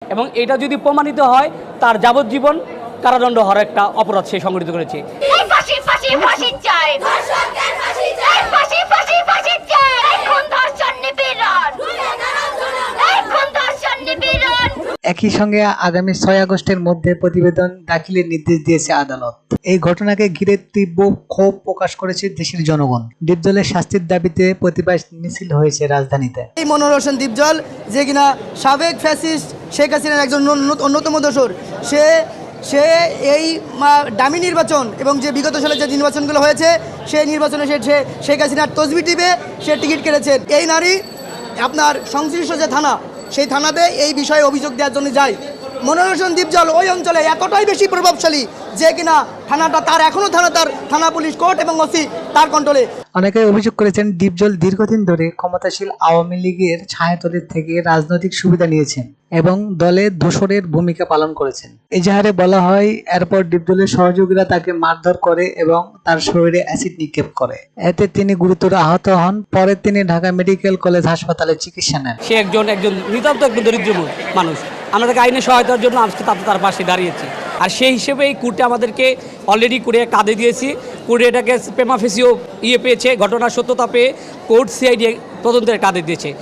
এবং এটা যদি প্রমাণিত হয় তার যাবজ্জীবন কারাদণ্ড হওয়ার একটা অপরাধ সে সংগঠিত করেছে। একই সঙ্গে আগামী 6 আগস্টের মধ্যে প্রতিবেদন দাখিলের নির্দেশ দিয়েছে আদালত। এই ঘটনাকে ঘিরে তীব্র ক্ষোভ প্রকাশ করেছে দেশের জনগণ। ডিপজলের শাস্তির দাবিতে প্রতিবাদ মিছিল হয়েছে রাজধানীতে। এই মনোহর হোসেন ডিপজল, যে কিনা সাবেক ফ্যাসিস্ট শেখ হাসিনার একজন অন্যতম দোসর, সে এই ডামি নির্বাচন এবং যে বিগত সালে যে নির্বাচনগুলো হয়েছে সেই নির্বাচনে সে শেখ হাসিনার তসবি টিপে সে টিকিট কেটেছে। এই নারী আপনার সংশ্লিষ্ট যে থানা, সেই থানাতে এই বিষয়ে অভিযোগ দেওয়ার জন্য যায়। মনোহর হোসেন ডিপজল ওই অঞ্চলে এতটাই বেশি প্রভাবশালী যে কিনা থানাটা তার এখনও তার থানা পুলিশ কোর্ট এবং ওসি তার কন্ট্রোলে। অনেকেই অভিযোগ করেছেন ডিপজল দীর্ঘদিন ধরে ক্ষমতাশীল আওয়ামী লীগের ছায়াতলের থেকে রাজনৈতিক সুবিধা নিয়েছেন এবং দলে দোসরের ভূমিকা পালন করেছেন। এজাহারে বলা হয়, এরপর ডিপজলের সহযোগীরা তাকে মারধর করে এবং তার শরীরে অ্যাসিড নিক্ষেপ করে। এতে তিনি গুরুতর আহত হন। পরে তিনি ঢাকা মেডিকেল কলেজ হাসপাতালে চিকিৎসা নেন। সে একজন নিতান্ত একজন দরিদ্র মানুষ। আমরা তাকে আইনের সহায়তার জন্য আজকে তার পাশে দাঁড়িয়েছি। আর সেই হিসেবে এই কোর্টে আমাদেরকে অলরেডি করে কাঁধে দিয়েছি। কোর্টে এটাকে প্রেমা ফেসিও পেয়েছে, ঘটনার সত্যতা পেয়ে কোর্ট সিআইডি তদন্তের কাঁধে দিয়েছে।